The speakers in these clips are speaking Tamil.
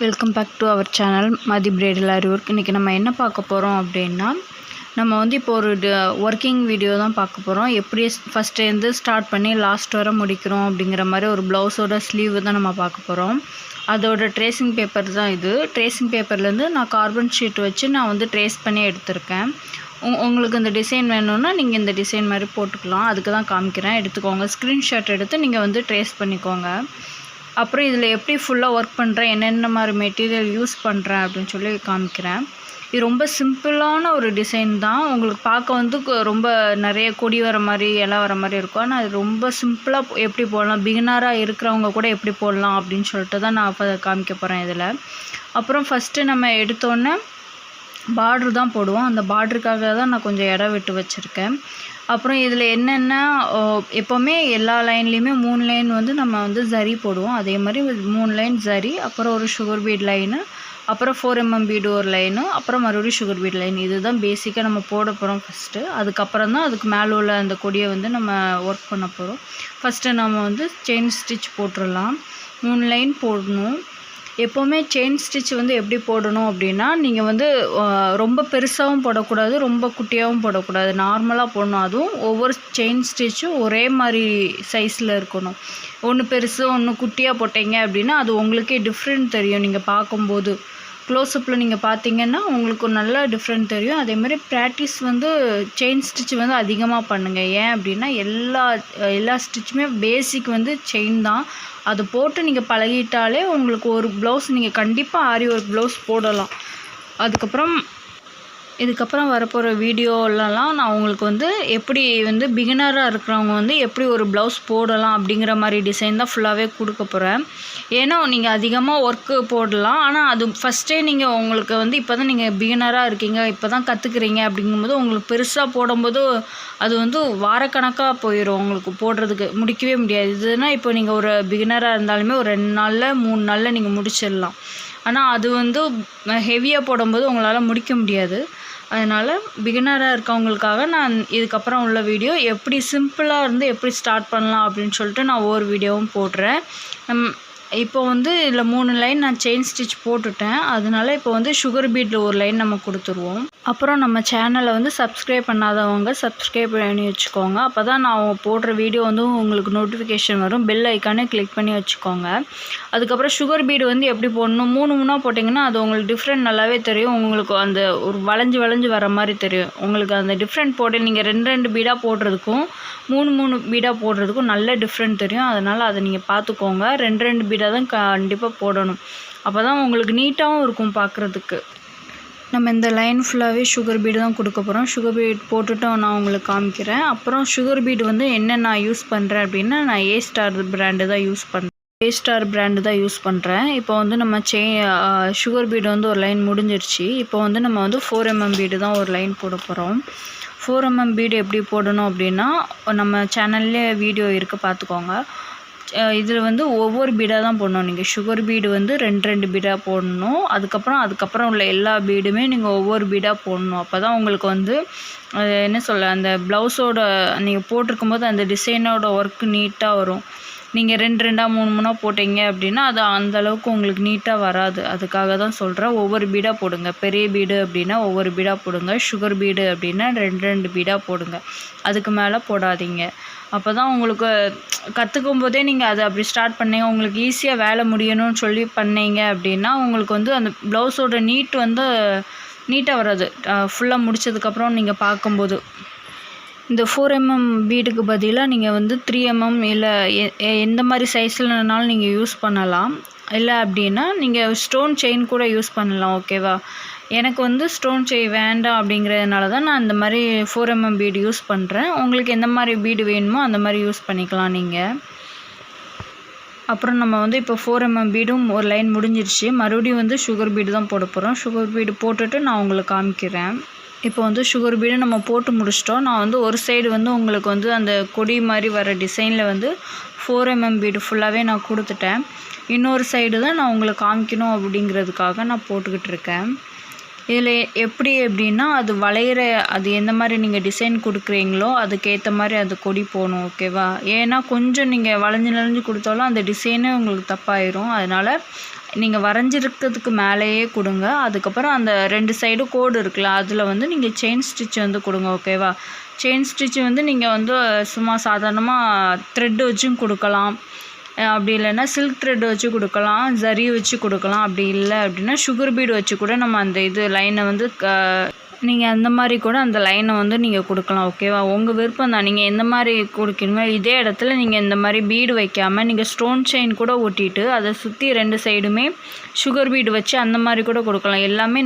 Welcome back to our channel Mathi bridal aari work. இன்றைக்கி நம்ம என்ன பார்க்க போகிறோம் அப்படின்னா, நம்ம வந்து இப்போ ஒரு ஒர்க்கிங் வீடியோ தான் பார்க்க போகிறோம். எப்படி ஃபஸ்ட்டேருந்து ஸ்டார்ட் பண்ணி லாஸ்ட் வர முடிக்கிறோம் அப்படிங்கிற மாதிரி ஒரு ப்ளவுஸோட ஸ்லீவ் தான் நம்ம பார்க்க போகிறோம். அதோட ட்ரேசிங் பேப்பர் தான் இது. ட்ரேசிங் பேப்பர்லேருந்து நான் கார்பன் ஷீட் வச்சு நான் வந்து ட்ரேஸ் பண்ணி எடுத்திருக்கேன். உங்களுக்கு இந்த டிசைன் வேணும்னா நீங்கள் இந்த டிசைன் மாதிரி போட்டுக்கலாம். அதுக்கு தான் காமிக்கிறேன். எடுத்துக்கோங்க, ஸ்க்ரீன்ஷாட் எடுத்து நீங்கள் வந்து ட்ரேஸ் பண்ணிக்கோங்க. அப்புறம் இதில் எப்படி ஃபுல்லாக ஒர்க் பண்ணுறேன், என்னென்ன மாதிரி மெட்டீரியல் யூஸ் பண்ணுறேன் அப்படின்னு சொல்லி காமிக்கிறேன். இது ரொம்ப சிம்பிளான ஒரு டிசைன் தான். உங்களுக்கு பார்க்க வந்து ரொம்ப நிறைய கொடி வர மாதிரி இலை வர மாதிரி இருக்கும். ஆனால் அது ரொம்ப சிம்பிளாக எப்படி போடலாம், பிகினராக இருக்கிறவங்க கூட எப்படி போடலாம் அப்படின்னு சொல்லிட்டு தான் நான் இப்போ காமிக்க போகிறேன் இதில். அப்புறம் ஃபஸ்ட்டு நம்ம எடுத்தோன்னே பார்ட்ரு தான் போடுவோம். அந்த பார்ட்ருக்காக தான் நான் கொஞ்சம் இடம் விட்டு வச்சுருக்கேன். அப்புறம் இதில் என்னென்ன, எப்போவுமே எல்லா லைன்லேயுமே 3 லைன் வந்து நம்ம வந்து ஜரி போடுவோம். அதே மாதிரி 3 லைன் ஜரி, அப்புறம் ஒரு சுகர் பீட் லைனு, அப்புறம் 4mm பீடு ஒரு லைனு, அப்புறம் மறுபடியும் சுகர் பீட் லைன். இதுதான் பேசிக்காக நம்ம போட போகிறோம் ஃபஸ்ட்டு. அதுக்கப்புறம் தான் அதுக்கு மேலே உள்ள அந்த கொடியை வந்து நம்ம ஒர்க் பண்ண போகிறோம். ஃபஸ்ட்டு நம்ம வந்து செயின் ஸ்டிச் போட்டுடலாம். 3 லைன் போடணும். எப்போவுமே செயின் ஸ்டிச் வந்து எப்படி போடணும் அப்படின்னா, நீங்கள் வந்து ரொம்ப பெருசாகவும் போடக்கூடாது, ரொம்ப குட்டியாகவும் போடக்கூடாது, நார்மலாக போடணும். அதுவும் ஒவ்வொரு செயின் ஸ்டிச்சும் ஒரே மாதிரி சைஸில் இருக்கணும். ஒன்று பெருசு ஒன்று குட்டியாக போட்டீங்க அப்படின்னா அது உங்களுக்கே டிஃப்ரெண்ட் தெரியும். நீங்கள் பார்க்கும்போது க்ளோஸ்அப்பில் நீங்கள் பார்த்தீங்கன்னா உங்களுக்கு நல்லா டிஃப்ரெண்ட் தெரியும். அதேமாதிரி ப்ராக்டிஸ் வந்து செயின் ஸ்டிச் வந்து அதிகமாக பண்ணுங்கள். ஏன் அப்படின்னா எல்லா ஸ்டிச்சுமே பேசிக் வந்து செயின் தான். அது போட்டு நீங்கள் பழகிட்டாலே உங்களுக்கு ஒரு ப்ளவுஸ் நீங்கள் கண்டிப்பாக ஆரி ஒர்க் ப்ளவுஸ் போடலாம். இதுக்கப்புறம் வரப்போகிற வீடியோலலாம் நான் உங்களுக்கு வந்து எப்படி வந்து பிகினராக இருக்கிறவங்க வந்து எப்படி ஒரு ப்ளவுஸ் போடலாம் அப்படிங்கிற மாதிரி டிசைன் தான் ஃபுல்லாகவே கொடுக்க போகிறேன். ஏன்னா நீங்கள் அதிகமாக ஒர்க்கு போடலாம். ஆனால் அது ஃபஸ்ட்டே நீங்கள் உங்களுக்கு வந்து இப்போ தான் நீங்கள் பிகினராக இருக்கீங்க, இப்போ தான் கற்றுக்குறீங்க அப்படிங்கும்போது உங்களுக்கு பெருசாக போடும்போது அது வந்து வாரக்கணக்காக போயிடும். உங்களுக்கு போடுறதுக்கு முடிக்கவே முடியாது. இதுனா இப்போ நீங்கள் ஒரு பிகினராக இருந்தாலுமே ஒரு 2 நாளில் 3 நாளில் நீங்கள் முடிச்சிடலாம். ஆனால் அது வந்து ஹெவியாக போடும்போது உங்களால் முடிக்க முடியாது. அதனால் பிகினராக இருக்கவங்களுக்காக நான் இதுக்கப்புறம் உள்ள வீடியோ எப்படி சிம்பிளாக இருந்து எப்படி ஸ்டார்ட் பண்ணலாம் அப்படின்னு சொல்லிட்டு நான் ஒவ்வொரு வீடியோவும் போடுறேன். இப்போ வந்து இதில் 3 லைன் நான் செயின் ஸ்டிச் போட்டுட்டேன். அதனால இப்போ வந்து சுகர் பீட்டில் ஒரு லைன் நம்ம கொடுத்துருவோம். அப்புறம் நம்ம சேனலை வந்து சப்ஸ்கிரைப் பண்ணாதவங்க சப்ஸ்கிரைப் பண்ணி வச்சுக்கோங்க. அப்போ தான் நான் போடுற வீடியோ வந்து உங்களுக்கு நோட்டிஃபிகேஷன் வரும். பெல் ஐக்கானே கிளிக் பண்ணி வச்சுக்கோங்க. அதுக்கப்புறம் சுகர் பீடு வந்து எப்படி போடணும், 3 போட்டிங்கன்னா அது உங்களுக்கு டிஃப்ரெண்ட் நல்லாவே தெரியும். உங்களுக்கு அந்த ஒரு வளைஞ்சு வர மாதிரி தெரியும். உங்களுக்கு அந்த டிஃப்ரெண்ட் போட்டு நீங்கள் 2 பீடாக போடுறதுக்கும் 3 பீடாக போடுறதுக்கும் நல்ல டிஃப்ரெண்ட் தெரியும். அதனால் அதை நீங்கள் பார்த்துக்கோங்க. 2 பீடாக தான் கண்டிப்பாக போடணும். அப்போ தான் உங்களுக்கு நீட்டாகவும் இருக்கும் பார்க்குறதுக்கு. நம்ம இந்த லைன் ஃபுல்லாகவே சுகர் பீடு தான் கொடுக்க போகிறோம். சுகர் பீட் போட்டுட்டு நான் உங்களுக்கு காமிக்கிறேன். அப்புறம் சுகர் பீடு வந்து என்ன நான் யூஸ் பண்ணுறேன் அப்படின்னா, நான் A-ஸ்டார் பிராண்டு தான் யூஸ் பண்ணுறேன். A-ஸ்டார் பிராண்டு தான் யூஸ் பண்ணுறேன். இப்போ வந்து நம்ம சுகர் பீடு வந்து ஒரு லைன் முடிஞ்சிருச்சு. இப்போ வந்து நம்ம வந்து 4mm பீடு தான் ஒரு லைன் போட போகிறோம். 4mm பீடு எப்படி போடணும் அப்படின்னா, நம்ம சேனல்லே வீடியோ இருக்குது, பார்த்துக்கோங்க. இதில் வந்து ஒவ்வொரு பீடாக தான் போடணும். நீங்கள் சுகர் பீடு வந்து 2 பீடாக போடணும். அதுக்கப்புறம் உள்ள எல்லா பீடுமே நீங்கள் ஒவ்வொரு பீடாக போடணும். அப்போ தான் உங்களுக்கு வந்து என்ன சொல்ல, அந்த ப்ளவுஸோட நீங்கள் போட்டிருக்கும்போது அந்த டிசைனோட ஒர்க்கு நீட்டாக வரும். நீங்கள் 2 3 போட்டிங்க அப்படின்னா அது அந்தளவுக்கு உங்களுக்கு நீட்டாக வராது. அதுக்காக தான் சொல்கிறேன், ஒவ்வொரு பீடாக போடுங்க. பெரிய பீடு அப்படின்னா ஒவ்வொரு பீடாக போடுங்க. சுகர் பீடு அப்படின்னா 2 பீடாக போடுங்க. அதுக்கு மேலே போடாதீங்க. அப்போ தான் உங்களுக்கு கற்றுக்கும் போதே நீங்கள் அதை அப்படி ஸ்டார்ட் பண்ணீங்க, உங்களுக்கு ஈஸியாக வேலை முடியணும்னு சொல்லி பண்ணீங்க அப்படின்னா உங்களுக்கு வந்து அந்த ப்ளவுஸோட நீட்டாக வராது. ஃபுல்லாக முடித்ததுக்கப்புறம் நீங்கள் பார்க்கும்போது இந்த 4mm பீடுக்கு பதிலாக நீங்கள் வந்து 3mm இல்லை எந்த மாதிரி சைஸ்லனாலும் நீங்கள் யூஸ் பண்ணலாம். இல்லை அப்படின்னா நீங்கள் ஸ்டோன் செயின் கூட யூஸ் பண்ணலாம். ஓகேவா? எனக்கு வந்து ஸ்டோன் செயின் வேண்டாம் அப்படிங்கிறதுனால தான் நான் இந்த மாதிரி 4mm பீடு யூஸ் பண்ணுறேன். உங்களுக்கு எந்த மாதிரி பீடு வேணுமோ அந்த மாதிரி யூஸ் பண்ணிக்கலாம் நீங்கள். அப்புறம் நம்ம வந்து இப்போ 4mm பீடும் ஒரு லைன் முடிஞ்சிருச்சு. மறுபடியும் வந்து சுகர் பீடு தான் போட போகிறோம். சுகர் பீடு போட்டுட்டு நான் உங்களுக்கு காமிக்கிறேன். இப்போ வந்து சுகர் பீடு நம்ம போட்டு முடிச்சிட்டோம். நான் வந்து ஒரு சைடு வந்து உங்களுக்கு வந்து அந்த கொடி மாதிரி வர டிசைனில் வந்து 4mm பீடு ஃபுல்லாகவே நான் கொடுத்துட்டேன். இன்னொரு சைடு தான் நான் உங்களுக்கு காமிக்கணும் அப்படிங்கிறதுக்காக நான் போட்டுக்கிட்டு இருக்கேன். இதில் எப்படி எப்படின்னா, அது எந்த மாதிரி நீங்கள் டிசைன் கொடுக்குறீங்களோ அதுக்கேற்ற மாதிரி அது கொடி போகணும். ஓகேவா? ஏன்னா கொஞ்சம் நீங்கள் வளைஞ்சு கொடுத்தாலும் அந்த டிசைனே உங்களுக்கு தப்பாயிரும். அதனால் நீங்கள் வரைஞ்சிருக்கிறதுக்கு மேலேயே கொடுங்க. அதுக்கப்புறம் அந்த 2 சைடும் கோடு இருக்குல்ல, அதில் வந்து நீங்கள் செயின் ஸ்டிச் வந்து கொடுங்க. ஓகேவா? செயின் ஸ்டிச் வந்து நீங்கள் வந்து சும்மா சாதாரணமாக த்ரெட் வச்சும் கொடுக்கலாம். அப்படி இல்லைன்னா சில்க் த்ரெட் வச்சு கொடுக்கலாம், ஜரி வச்சு கொடுக்கலாம். அப்படி இல்லை அப்படின்னா சுகர் பீடு வச்சு கூட நம்ம அந்த இது லைனை வந்து நீங்கள் அந்த மாதிரி கூட அந்த லைனை வந்து நீங்கள் கொடுக்கலாம். ஓகேவா? உங்கள் விருப்பம் தான், நீங்கள் எந்த மாதிரி கொடுக்கணுமோ. இதே இடத்துல நீங்கள் இந்த மாதிரி பீடு வைக்காமல் நீங்கள் ஸ்டோன் செயின் கூட ஒட்டிட்டு அதை சுற்றி 2 சைடுமே சுகர் பீடு வச்சு அந்த மாதிரி கூட கொடுக்கலாம். எல்லாமே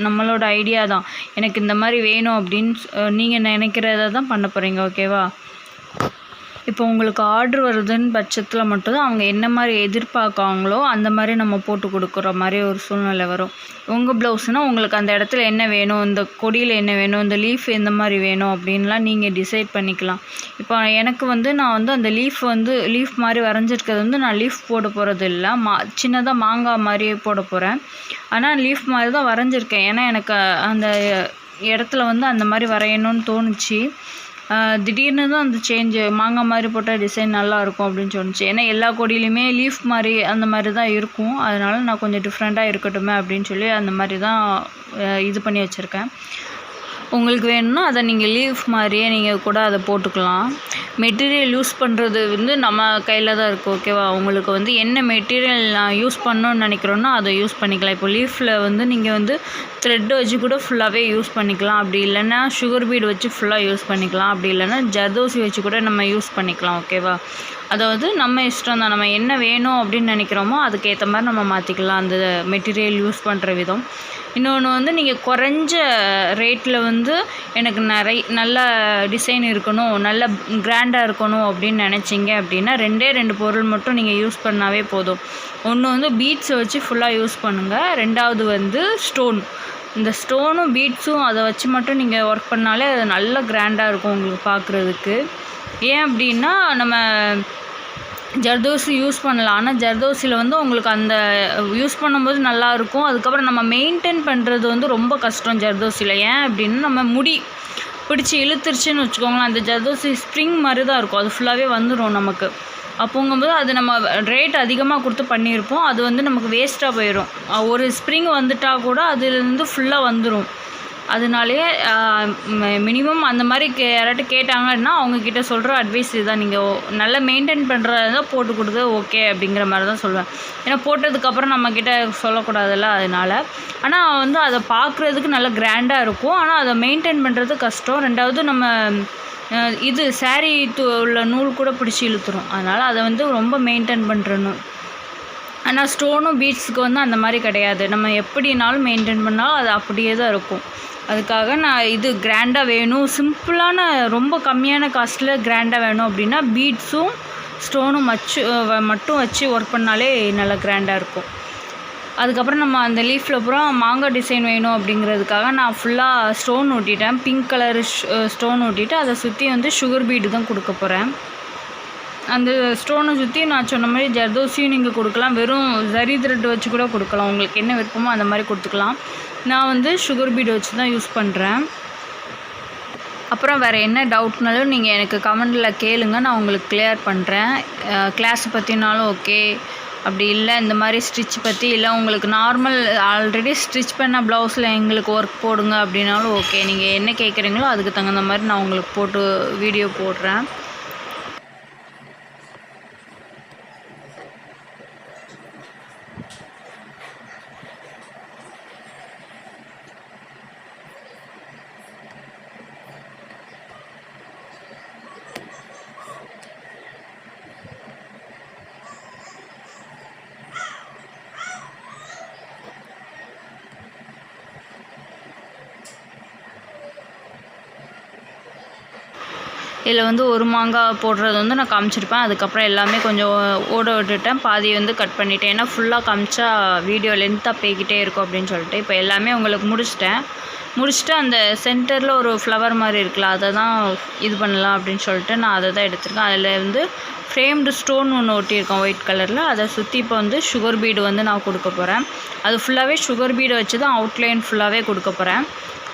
நம்மளோட ஐடியா தான். எனக்கு இந்த மாதிரி வேணும் அப்படின்னு நீங்கள் நினைக்கிறத தான் பண்ண போகிறீங்க. ஓகேவா? இப்போ உங்களுக்கு ஆர்டர் வருதுன்னு பட்சத்தில் மட்டும்தான் அவங்க என்ன மாதிரி எதிர்பார்க்காங்களோ அந்த மாதிரி நம்ம போட்டு கொடுக்குற மாதிரி ஒரு சூழ்நிலை வரும். உங்கள் ப்ளவுஸ்னால் உங்களுக்கு அந்த இடத்துல என்ன வேணும், இந்த கொடியில் என்ன வேணும், இந்த லீஃப் எந்த மாதிரி வேணும் அப்படின்லாம் நீங்கள் டிசைட் பண்ணிக்கலாம். இப்போ எனக்கு வந்து நான் வந்து அந்த லீஃப் மாதிரி வரைஞ்சிருக்கிறது வந்து நான் லீஃப் போட போகிறது இல்லை, சின்னதாக மாங்காய் மாதிரியே போட போகிறேன். ஆனால் லீஃப் மாதிரி தான் வரைஞ்சிருக்கேன். ஏன்னா எனக்கு அந்த இடத்துல வந்து அந்த மாதிரி வரையணும்னு தோணுச்சு. திடீர்னு தான் அந்த மாங்காய் மாதிரி போட்ட டிசைன் நல்லாயிருக்கும் அப்படின்னு சொன்னிச்சு. ஏன்னா எல்லா கொடியிலையுமே லீஃப் மாதிரி அந்த மாதிரி தான் இருக்கும். அதனால் நான் கொஞ்சம் டிஃப்ரெண்ட்டாக இருக்கட்டுமே அப்படின்னு சொல்லி அந்த மாதிரி தான் இது பண்ணி வச்சுருக்கேன். உங்களுக்கு வேணும்னா அதை நீங்கள் லீஃப் மாதிரியே நீங்கள் கூட அதை போட்டுக்கலாம். மெட்டீரியல் யூஸ் பண்ணுறது வந்து நம்ம கையில் தான் இருக்குது. ஓகேவா? உங்களுக்கு வந்து என்ன மெட்டீரியல் நான் யூஸ் பண்ணணும்னு நினைக்கிறோன்னா அதை யூஸ் பண்ணிக்கலாம். இப்போ லீஃபில் வந்து நீங்கள் வந்து த்ரெட் வச்சு கூட ஃபுல்லாகவே யூஸ் பண்ணிக்கலாம். அப்படி இல்லைன்னா சுகர் பீடு வச்சு ஃபுல்லாக யூஸ் பண்ணிக்கலாம். அப்படி இல்லைன்னா ஜர்தோசி வச்சு கூட நம்ம யூஸ் பண்ணிக்கலாம். ஓகேவா? அதாவது நம்ம இஷ்டம் தான். நம்ம என்ன வேணும் அப்படின்னு நினைக்கிறோமோ அதுக்கேற்ற மாதிரி நம்ம மாற்றிக்கலாம் அந்த மெட்டீரியல் யூஸ் பண்ணுற விதம். இன்னொன்று வந்து நீங்கள் குறைஞ்ச ரேட்டில் வந்து எனக்கு நல்ல டிசைன் இருக்கணும், நல்ல கிராண்டாக இருக்கணும் அப்படின்னு நினச்சிங்க அப்படின்னா 2 பொருள் மட்டும் நீங்கள் யூஸ் பண்ணாவே போதும். ஒன்று வந்து பீட்ஸை வச்சு ஃபுல்லாக யூஸ் பண்ணுங்கள். 2வது வந்து ஸ்டோன். இந்த ஸ்டோனும் பீட்ஸும் அதை வச்சு மட்டும் நீங்கள் ஒர்க் பண்ணாலே அது நல்ல கிராண்டாக இருக்கும் உங்களுக்கு பார்க்குறதுக்கு. ஏன் அப்படின்னா நம்ம ஜர்தோசி யூஸ் பண்ணலாம். ஆனால் ஜர்தோசியில் வந்து உங்களுக்கு அந்த யூஸ் பண்ணும்போது நல்லாயிருக்கும். அதுக்கப்புறம் நம்ம மெயின்டைன் பண்ணுறது வந்து ரொம்ப கஷ்டம் ஜர்தோசியில். ஏன் அப்படின்னா நம்ம முடி பிடிச்சி இழுத்துருச்சுன்னு வச்சுக்கோங்களேன், அந்த ஜர்தோசி ஸ்ப்ரிங் மாதிரி தான் இருக்கும், அது ஃபுல்லாகவே வந்துடும் நமக்கு. அப்போங்கும்போது அது நம்ம ரேட் அதிகமாக கொடுத்து பண்ணியிருப்போம், அது வந்து நமக்கு வேஸ்ட்டாக போயிடும். ஒரு ஸ்ப்ரிங் வந்துட்டால் கூட அதுலேருந்து ஃபுல்லாக வந்துடும். அதனாலே மினிமம் அந்த மாதிரி யாராட்டு கேட்டாங்கன்னா அவங்கக்கிட்ட சொல்கிற அட்வைஸ் இதுதான். நீங்கள் நல்லா மெயின்டைன் பண்ணுறதா போட்டு கொடுத்து ஓகே அப்படிங்கிற மாதிரி தான் சொல்லுவேன். ஏன்னா போட்டதுக்கப்புறம் நம்மக்கிட்ட சொல்லக்கூடாதுல்ல, அதனால். ஆனால் வந்து அதை பார்க்குறதுக்கு நல்லா கிராண்டாக இருக்கும். ஆனால் அதை மெயின்டைன் பண்ணுறது கஷ்டம். 2வது நம்ம இது சாரீ உள்ள நூல் கூட பிடிச்சி இழுத்துரும். அதனால் அதை வந்து ரொம்ப மெயின்டைன் பண்ணுறணும். ஆனால் ஸ்டோனும் பீட்ஸுக்கு வந்து அந்த மாதிரி கிடையாது. நம்ம எப்படினாலும் மெயின்டைன் பண்ணாலும் அது அப்படியே தான் இருக்கும். அதுக்காக நான் இது கிராண்டாக வேணும், சிம்பிளான ரொம்ப கம்மியான காஸ்ட்டில் கிராண்டாக வேணும் அப்படின்னா பீட்ஸும் ஸ்டோனும் மட்டும் வச்சு ஒர்க் பண்ணாலே நல்லா கிராண்டாக இருக்கும். அதுக்கப்புறம் நம்ம அந்த லீஃபில் பூரா மாங்காய் டிசைன் வேணும் அப்படிங்கிறதுக்காக நான் ஃபுல்லாக ஸ்டோன் ஒட்டிட்டேன். பிங்க் கலர் ஸ்டோன் ஒட்டிட்டு அதை சுற்றி வந்து சுகர் பீடு தான் கொடுக்க போகிறேன். அந்த ஸ்டோனை சுற்றி நான் சொன்ன மாதிரி ஜர்தோசியும் நீங்கள் கொடுக்கலாம், வெறும் ஜரி த்ரெட் வச்சு கூட கொடுக்கலாம். உங்களுக்கு என்ன விருப்பமோ அந்த மாதிரி கொடுத்துக்கலாம். நான் வந்து சுகர் பீடு வச்சு தான் யூஸ் பண்ணுறேன். அப்புறம் வேறு என்ன டவுட்னாலும் நீங்கள் எனக்கு கமெண்டில் கேளுங்க, நான் உங்களுக்கு கிளியர் பண்ணுறேன். கிளாஸ் பற்றினாலும் ஓகே, அப்படி இல்லை இந்த மாதிரி ஸ்டிச் பற்றி, இல்லை உங்களுக்கு நார்மல் ஆல்ரெடி ஸ்டிச் பண்ண ப்ளவுஸில் எங்களுக்கு ஒர்க் போடுங்க அப்படின்னாலும் ஓகே. நீங்கள் என்ன கேட்குறீங்களோ அதுக்கு தகுந்த மாதிரி நான் உங்களுக்கு போட்டு வீடியோ போடுறேன். இதில் வந்து ஒரு மாங்காய் போடுறது வந்து நான் காமிச்சிருப்பேன். அதுக்கப்புறம் எல்லாமே கொஞ்சம் ஓட விட்டுட்டேன், பாதி வந்து கட் பண்ணிட்டேன். ஏன்னா ஃபுல்லாக காமிச்சா வீடியோ லென்த்தாக போய்கிட்டே இருக்கும் அப்படின்னு சொல்லிட்டு இப்போ எல்லாமே உங்களுக்கு முடிச்சுட்டு அந்த சென்டரில் ஒரு ஃப்ளவர் மாதிரி இருக்குல்ல, அதை தான் இது பண்ணலாம் அப்படின்னு சொல்லிட்டு நான் அதை தான் எடுத்திருக்கேன். அதில் வந்து ஃப்ரேம்டு ஸ்டோன் ஒன்று ஒட்டியிருக்கேன் ஒயிட் கலரில். அதை சுற்றி இப்போ வந்து சுகர் பீடு வந்து நான் கொடுக்க போகிறேன். அது ஃபுல்லாகவே சுகர் பீடை வச்சு தான் அவுட்லைன் ஃபுல்லாகவே கொடுக்க போகிறேன்.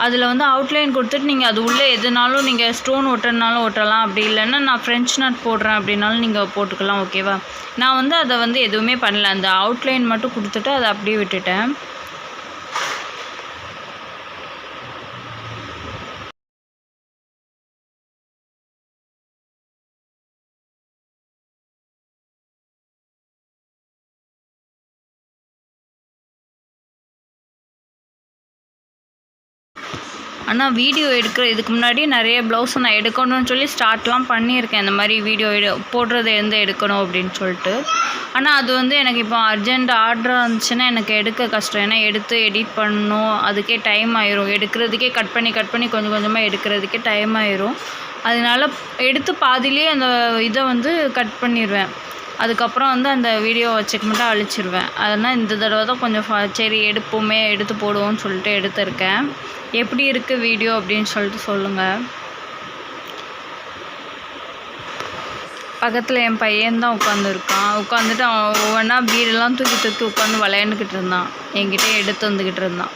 அதில் வந்து அவுட்லைன் கொடுத்துட்டு நீங்கள் அது உள்ளே எதுனாலும் நீங்கள் ஸ்டோன் ஒட்டுறதுனாலும் ஒட்டலாம். அப்படி இல்லைன்னா நான் ஃப்ரெஞ்ச் நாட் போடுறேன் அப்படின்னாலும் நீங்கள் போட்டுக்கலாம். ஓகேவா? நான் வந்து அதை வந்து எதுவுமே பண்ணல. அந்த அவுட்லைன் மட்டும் கொடுத்துட்டு அதை அப்படியே விட்டுட்டேன். ஆனால் வீடியோ இதுக்கு முன்னாடி நிறைய ப்ளவுஸ் நான் எடுக்கணும்னு சொல்லி ஸ்டார்ட்லாம் பண்ணியிருக்கேன். இந்த மாதிரி வீடியோ போடுறது எடுக்கணும் அப்படின்னு சொல்லிட்டு. ஆனால் அது வந்து எனக்கு இப்போ அர்ஜெண்ட் ஆர்டராக இருந்துச்சுன்னா எனக்கு எடுக்க கஷ்டம். ஏன்னா எடுத்து எடிட் பண்ணணும், அதுக்கே டைம் ஆயிரும். எடுக்கிறதுக்கே கட் பண்ணி கொஞ்சம் கொஞ்சமாக எடுக்கிறதுக்கே டைம் ஆயிரும். அதனால எடுத்து பாதியிலே அந்த இதை வந்து கட் பண்ணிடுவேன். அதுக்கப்புறம் வந்து அந்த வீடியோ வச்சுக்க மட்டும் அழிச்சிருவேன். அதனால் இந்த தடவை தான் கொஞ்சம் சரி எடுத்து போடுவோம்னு சொல்லிட்டு எடுத்திருக்கேன். எப்படி இருக்குது வீடியோ அப்படின்னு சொல்லிட்டு சொல்லுங்கள். பக்கத்தில் என் பையன்தான் உட்காந்துட்டு அவன் ஒவ்வொன்றா பீடெல்லாம் தூக்கி உட்காந்து விளையாண்டுக்கிட்டு இருந்தான். என்கிட்ட எடுத்து வந்துக்கிட்டு இருந்தான்.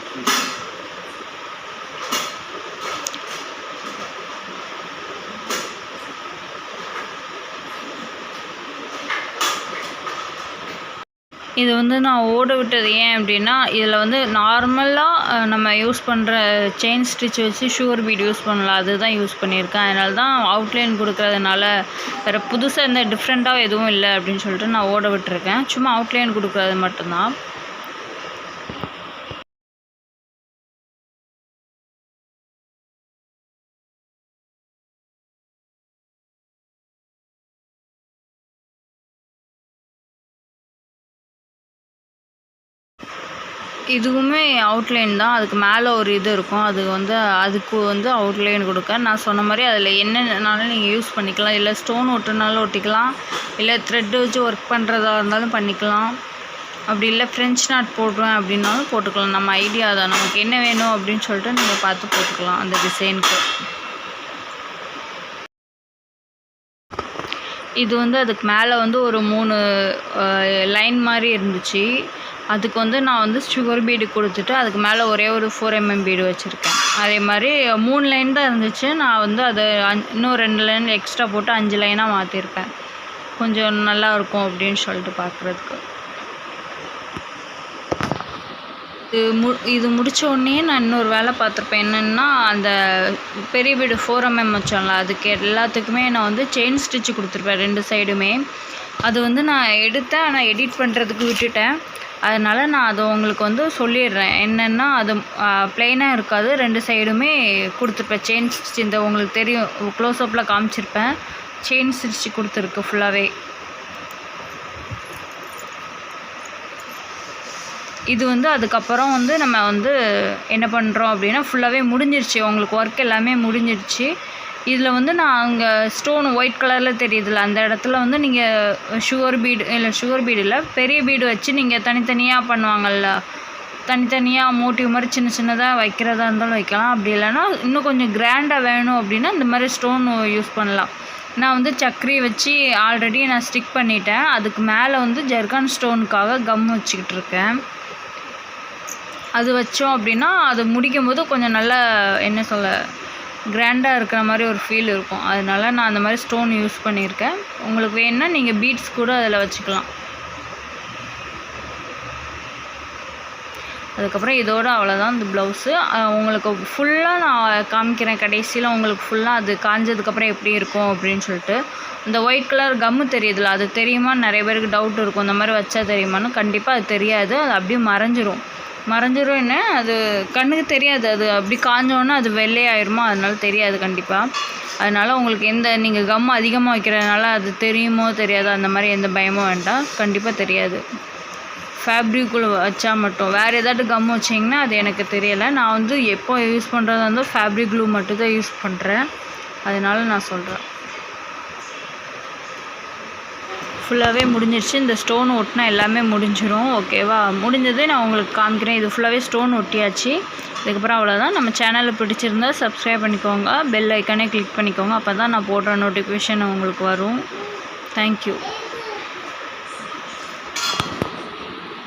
இது வந்து நான் ஓட விட்டது ஏன் அப்படின்னா, இதில் வந்து நார்மலாக நம்ம யூஸ் பண்ணுற செயின் ஸ்டிச் வச்சு சுகர் பீட் யூஸ் பண்ணலாம். அதுதான் யூஸ் பண்ணியிருக்கேன். அதனால தான் அவுட்லைன் கொடுக்குறதுனால வேறு புதுசாக எந்த டிஃப்ரெண்ட்டாக எதுவும் இல்லை அப்படின்னு சொல்லிட்டு நான் ஓட விட்டுருக்கேன். சும்மா அவுட்லைன் கொடுக்குறது மட்டும்தான். இதுவுமே அவுட்லைன் தான். அதுக்கு மேலே ஒரு இது இருக்கும். அதுக்கு வந்து அவுட்லைன் கொடுக்க நான் சொன்ன மாதிரி அதில் என்னென்னாலும் நீங்கள் யூஸ் பண்ணிக்கலாம். இல்லை ஸ்டோன் ஒட்டுனாலும் ஒட்டிக்கலாம், இல்லை த்ரெட்டு வச்சு ஒர்க் பண்ணுறதா இருந்தாலும் பண்ணிக்கலாம். அப்படி இல்லை ஃப்ரெஞ்ச் நாட் போடுவேன் அப்படின்னாலும் போட்டுக்கலாம். நம்ம ஐடியா தான், நமக்கு என்ன வேணும் அப்படின்னு சொல்லிட்டு நீங்கள் பார்த்து போட்டுக்கலாம் அந்த டிசைனுக்கு. இது வந்து அதுக்கு மேலே வந்து ஒரு 3 லைன் மாதிரி இருந்துச்சு. அதுக்கு வந்து நான் வந்து சுகர் பீடு கொடுத்துட்டு அதுக்கு மேலே ஒரே ஒரு 4 mm பீடு வச்சுருக்கேன். அதே மாதிரி 3 லைன் தான் இருந்துச்சு. நான் வந்து அதை இன்னும் 2 லைன் எக்ஸ்ட்ரா போட்டு 5 லைனாக மாற்றிருப்பேன். கொஞ்சம் நல்லா இருக்கும் அப்படின்னு சொல்லிட்டு பார்க்குறதுக்கு. இது முடித்த உடனே நான் இன்னொரு வேலை பார்த்துருப்பேன். என்னென்னா, அந்த பெரிய பீடு 4 mm வச்சோம்ல, அதுக்கு எல்லாத்துக்குமே நான் வந்து செயின் ஸ்டிச்சு கொடுத்துருப்பேன் 2 சைடுமே. அது வந்து நான் எடுத்தேன், ஆனால் எடிட் பண்ணுறதுக்கு விட்டுட்டேன். அதனால் நான் அதை உங்களுக்கு வந்து சொல்லிடுறேன். என்னென்னா, அது ப்ளைனாக இருக்காது, 2 சைடுமே கொடுத்துருப்பேன் செயின் ஸ்டிச். இந்த உங்களுக்கு தெரியும், க்ளோஸ்அப்பில் காமிச்சிருப்பேன். செயின் ஸ்டிச் கொடுத்துருக்கு ஃபுல்லாகவே. இது வந்து அதுக்கப்புறம் வந்து நம்ம வந்து என்ன பண்ணுறோம் அப்படின்னா, ஃபுல்லாகவே முடிஞ்சிருச்சு. உங்களுக்கு ஒர்க் எல்லாமே முடிஞ்சிருச்சு. இதில் வந்து நான் அங்கே ஸ்டோன் ஒயிட் கலரில் தெரியுதுல்ல, அந்த இடத்துல வந்து நீங்கள் சுகர் பீடு இல்லை பெரிய பீடு வச்சு நீங்கள் தனித்தனியாக பண்ணுவாங்கள்ல, தனித்தனியாக மோட்டிவ் மாதிரி சின்ன சின்னதாக வைக்கிறதா இருந்தாலும் வைக்கலாம். அப்படி இல்லைன்னா இன்னும் கொஞ்சம் கிராண்டாக வேணும் அப்படின்னா இந்த மாதிரி ஸ்டோன் யூஸ் பண்ணலாம். நான் வந்து சக்கரி வச்சு ஆல்ரெடி நான் ஸ்டிக் பண்ணிட்டேன். அதுக்கு மேலே வந்து ஜர்கான் ஸ்டோனுக்காக கம் வச்சுக்கிட்டு இருக்கேன். அது வச்சோம் அப்படின்னா அது முடிக்கும் போது கொஞ்சம் நல்லா என்ன சொல்ல கிராண்டாக இருக்கிற மாதிரி ஒரு ஃபீல் இருக்கும். அதனால நான் அந்த மாதிரி ஸ்டோன் யூஸ் பண்ணியிருக்கேன். உங்களுக்கு வேணுன்னா நீங்கள் பீட்ஸ் கூட அதில் வச்சுக்கலாம். அதுக்கப்புறம் இதோட அவ்வளோதான் இந்த ப்ளவுஸு. உங்களுக்கு ஃபுல்லாக நான் காமிக்கிறேன் கடைசியில். உங்களுக்கு ஃபுல்லாக அது காஞ்சதுக்கப்புறம் எப்படி இருக்கும் அப்படின்னு சொல்லிட்டு. இந்த ஒயிட் கலர் கம்மு தெரியுதுல்ல, அது தெரியுமான்னு நிறைய பேருக்கு டவுட் இருக்கும். இந்த மாதிரி வச்சா தெரியுமான்னு. கண்டிப்பாக அது தெரியாது, அது அப்படியே மறைஞ்சிரும். என்ன அது கண்ணுக்கு தெரியாது. அது அப்படி காஞ்சோன்னா அது வெள்ளையாயிருமா, அதனால தெரியாது கண்டிப்பாக. அதனால் உங்களுக்கு நீங்கள் கம் அதிகமாக வைக்கிறதுனால அது தெரியுமோ தெரியாதோ அந்த மாதிரி எந்த பயமும் வேண்டாம். கண்டிப்பாக தெரியாது. ஃபேப்ரிக்குள்ளே வச்சா மட்டும். வேறு ஏதாட்டு கம் வச்சிங்கன்னா அது எனக்கு தெரியலை. நான் வந்து எப்போ யூஸ் பண்ணுறது வந்து ஃபேப்ரிக் க்ளூ மட்டும் தான் யூஸ் பண்ணுறேன். அதனால நான் சொல்கிறேன். ஃபுல்லாகவே முடிஞ்சிடுச்சு. இந்த ஸ்டோன் ஒட்டினா எல்லாமே முடிஞ்சிடும். ஓகேவா? முடிஞ்சதே நான் உங்களுக்கு காமிக்கிறேன். இது ஃபுல்லாகவே ஸ்டோன் ஒட்டியாச்சு. இதுக்கப்புறம் அவ்வளோதான். நம்ம சேனலை பிடிச்சிருந்தா சப்ஸ்கிரைப் பண்ணிக்கோங்க, பெல் ஐக்கானே கிளிக் பண்ணிக்கோங்க. அப்போ தான் நான் போடுற நோட்டிஃபிகேஷன் உங்களுக்கு வரும். தேங்க்யூ.